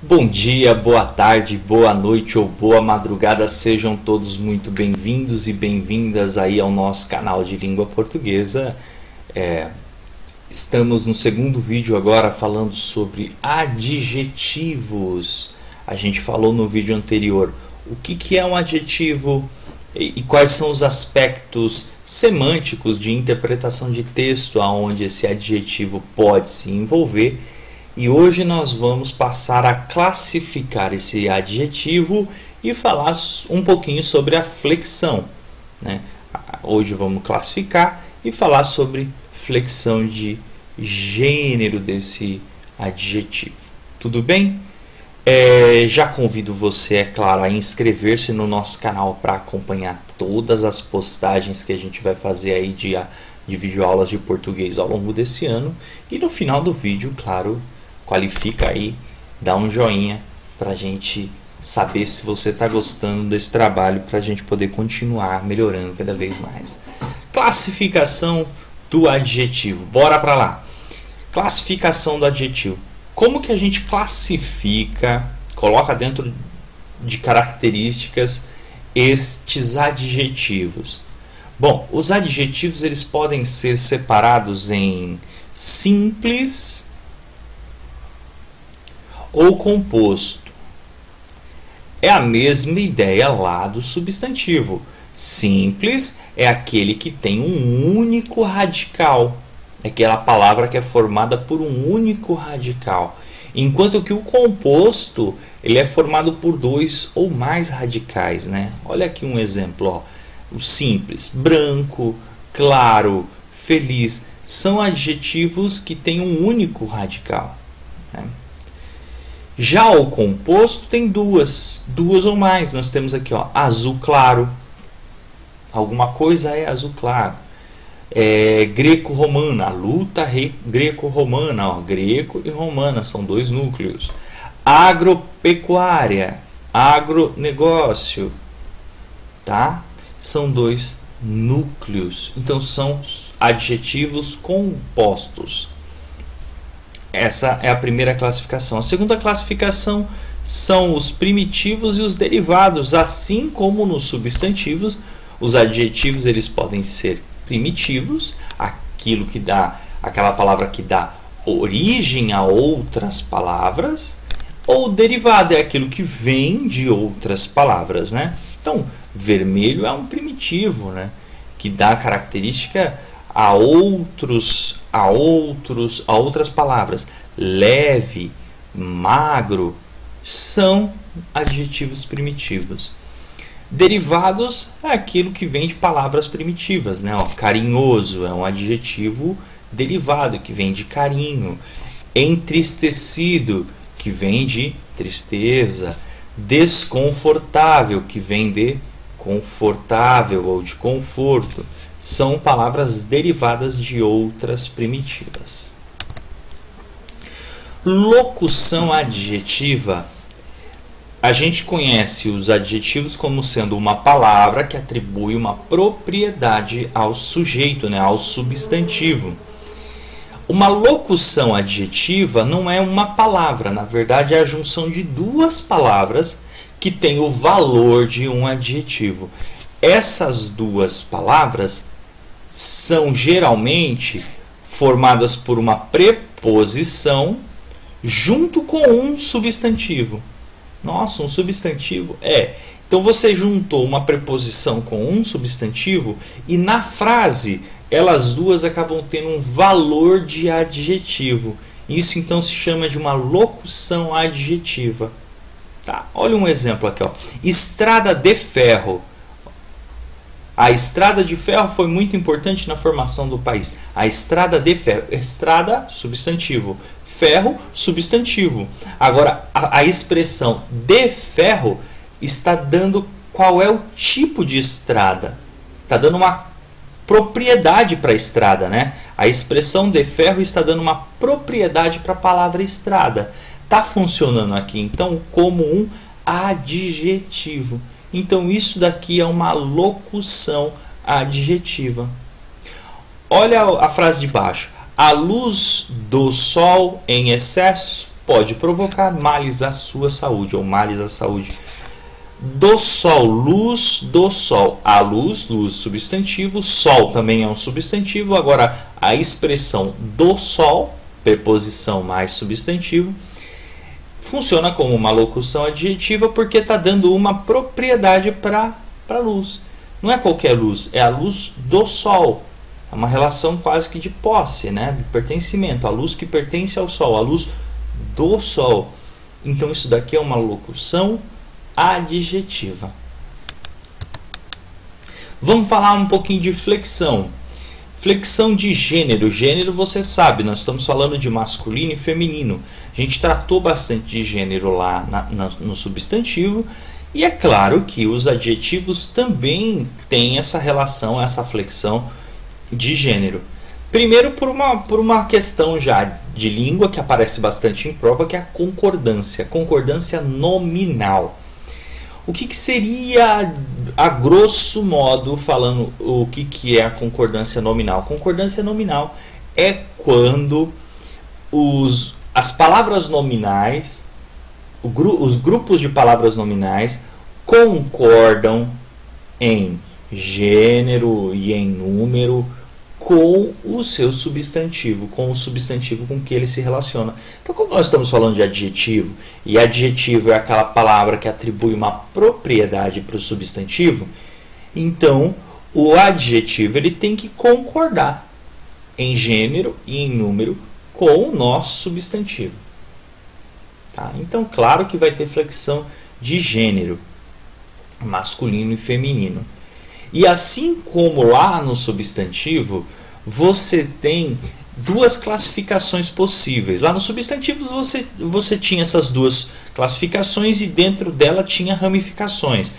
Bom dia, boa tarde, boa noite ou boa madrugada, sejam todos muito bem-vindos e bem-vindas aí ao nosso canal de língua portuguesa. Estamos no segundo vídeo agora falando sobre adjetivos. A gente falou no vídeo anterior o que é um adjetivo e quais são os aspectos semânticos de interpretação de texto aonde esse adjetivo pode se envolver. E hoje nós vamos passar a classificar esse adjetivo e falar um pouquinho sobre a flexão, né? Hoje vamos classificar e falar sobre flexão de gênero desse adjetivo. Tudo bem? Já convido você, é claro, a inscrever-se no nosso canal para acompanhar todas as postagens que a gente vai fazer aí de videoaulas de português ao longo desse ano. E no final do vídeo, claro, qualifica aí, dá um joinha para a gente saber se você está gostando desse trabalho, para a gente poder continuar melhorando cada vez mais. Classificação do adjetivo. Bora para lá. Classificação do adjetivo. Como que a gente classifica, coloca dentro de características estes adjetivos? Bom, os adjetivos eles podem ser separados em simples ou composto. É a mesma ideia lá do substantivo. Simples é aquele que tem um único radical. É aquela palavra que é formada por um único radical. Enquanto que o composto ele é formado por dois ou mais radicais, né? Olha aqui um exemplo. Ó. O simples, branco, claro, feliz, são adjetivos que têm um único radical, né? Já o composto tem duas ou mais. Nós temos aqui, ó, azul claro. Alguma coisa é azul claro. Greco-romana, a luta greco-romana, ó, greco e romana são dois núcleos. Agropecuária, agronegócio, tá? São dois núcleos. Então são adjetivos compostos. Essa é a primeira classificação. A segunda classificação são os primitivos e os derivados. Assim como nos substantivos, os adjetivos eles podem ser primitivos, aquela palavra que dá origem a outras palavras, ou derivado é aquilo que vem de outras palavras, né? Então, vermelho é um primitivo, né? Que dá característica a outras palavras. Leve, magro, são adjetivos primitivos. Derivados é aquilo que vem de palavras primitivas, né? Ó, carinhoso é um adjetivo derivado que vem de carinho. Entristecido, que vem de tristeza. Desconfortável, que vem de confortável ou de conforto. São palavras derivadas de outras primitivas. Locução adjetiva. A gente conhece os adjetivos como sendo uma palavra que atribui uma propriedade ao sujeito, né, ao substantivo. Uma locução adjetiva não é uma palavra, na verdade é a junção de duas palavras que tem o valor de um adjetivo. Essas duas palavras são geralmente formadas por uma preposição junto com um substantivo. Nossa, um substantivo? Então você juntou uma preposição com um substantivo e na frase elas duas acabam tendo um valor de adjetivo. Isso então se chama de uma locução adjetiva. Tá? Olha um exemplo aqui. Ó. Estrada de ferro. A estrada de ferro foi muito importante na formação do país. A estrada de ferro. Estrada, substantivo. Ferro, substantivo. Agora, a expressão de ferro está dando qual é o tipo de estrada. Está dando uma propriedade para a estrada, né? A expressão de ferro está dando uma propriedade para a palavra estrada. Está funcionando aqui, então, como um adjetivo. Então, isso daqui é uma locução adjetiva. Olha a frase de baixo. A luz do sol em excesso pode provocar males à sua saúde ou males à saúde do sol. Luz do sol. A luz, luz substantivo, sol também é um substantivo. Agora a expressão do sol, preposição mais substantivo, funciona como uma locução adjetiva porque está dando uma propriedade para a luz. Não é qualquer luz, é a luz do sol. É uma relação quase que de posse, né? De pertencimento. A luz que pertence ao sol, a luz do sol. Então isso daqui é uma locução adjetiva. Vamos falar um pouquinho de flexão. Flexão de gênero. Gênero, você sabe, nós estamos falando de masculino e feminino. A gente tratou bastante de gênero lá no substantivo. E é claro que os adjetivos também têm essa relação, essa flexão de gênero. Primeiro por uma questão já de língua que aparece bastante em prova, que é a concordância. Concordância nominal. O que seria, a grosso modo, falando o que é a concordância nominal? Concordância nominal é quando as palavras nominais, os grupos de palavras nominais concordam em gênero e em número com o seu substantivo, com o substantivo com que ele se relaciona. Então, como nós estamos falando de adjetivo, e adjetivo é aquela palavra que atribui uma propriedade para o substantivo, então o adjetivo ele tem que concordar em gênero e em número com o nosso substantivo. Tá? Então, claro que vai ter flexão de gênero, masculino e feminino. E assim como lá no substantivo, você tem duas classificações possíveis. Lá nos substantivos você tinha essas duas classificações e dentro dela tinha ramificações.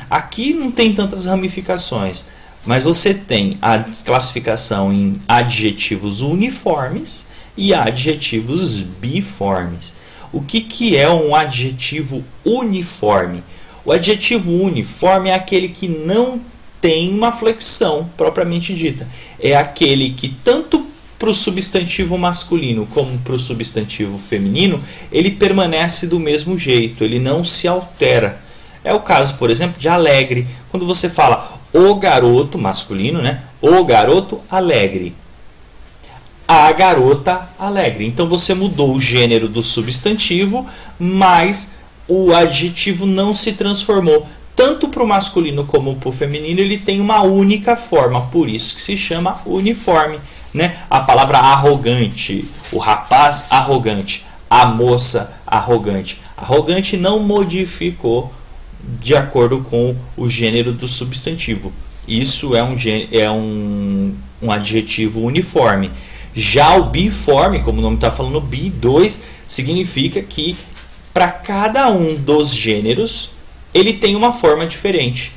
Aqui não tem tantas ramificações, mas você tem a classificação em adjetivos uniformes e adjetivos biformes. O que é um adjetivo uniforme? O adjetivo uniforme é aquele que não tem uma flexão propriamente dita. É aquele que tanto para o substantivo masculino como para o substantivo feminino, ele permanece do mesmo jeito, ele não se altera. É o caso, por exemplo, de alegre. Quando você fala o garoto, masculino, né? O garoto alegre. A garota alegre. Então você mudou o gênero do substantivo, mas o adjetivo não se transformou. Tanto para o masculino como para o feminino, ele tem uma única forma, por isso que se chama uniforme. Né? A palavra arrogante, o rapaz arrogante, a moça arrogante. Arrogante não modificou de acordo com o gênero do substantivo. Isso é um adjetivo uniforme. Já o biforme, como o nome está falando, bi, dois, significa que para cada um dos gêneros ele tem uma forma diferente.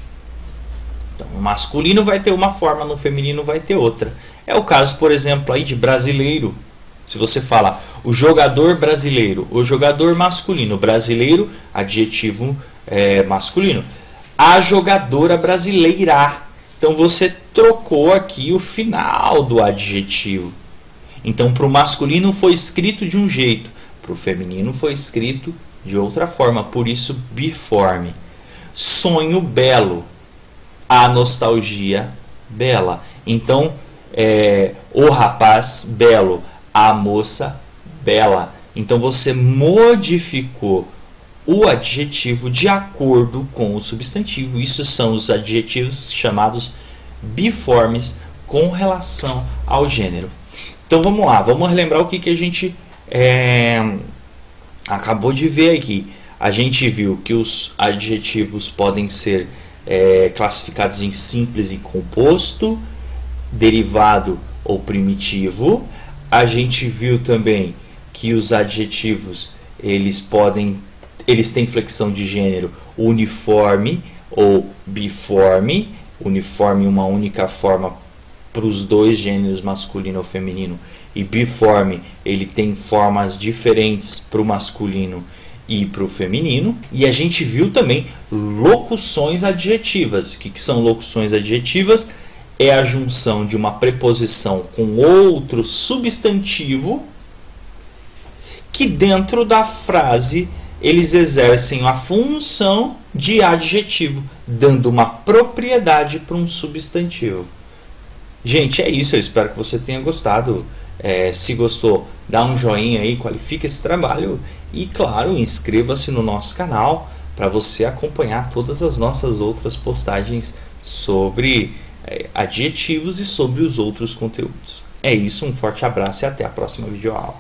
Então, no masculino vai ter uma forma, no feminino vai ter outra. É o caso, por exemplo, aí de brasileiro. Se você fala o jogador brasileiro, o jogador masculino, brasileiro, adjetivo masculino. A jogadora brasileira. Então você trocou aqui o final do adjetivo. Então para o masculino foi escrito de um jeito, para o feminino foi escrito de outra forma, por isso biforme. Sonho belo, a nostalgia bela. Então o rapaz belo, a moça bela. Então você modificou o adjetivo de acordo com o substantivo. Isso são os adjetivos chamados biformes com relação ao gênero. Então vamos lá, vamos relembrar o que a gente acabou de ver aqui. A gente viu que os adjetivos podem ser classificados em simples e composto, derivado ou primitivo. A gente viu também que os adjetivos eles têm flexão de gênero uniforme ou biforme. Uniforme, uma única forma para os dois gêneros, masculino ou feminino, e biforme, ele tem formas diferentes para o masculino e para o feminino. E a gente viu também locuções adjetivas. O que são locuções adjetivas? É a junção de uma preposição com outro substantivo que dentro da frase eles exercem a função de adjetivo, dando uma propriedade para um substantivo. Gente, é isso. Eu espero que você tenha gostado. Se gostou, dá um joinha aí, qualifica esse trabalho e, claro, inscreva-se no nosso canal para você acompanhar todas as nossas outras postagens sobre adjetivos e sobre os outros conteúdos. É isso, um forte abraço e até a próxima videoaula.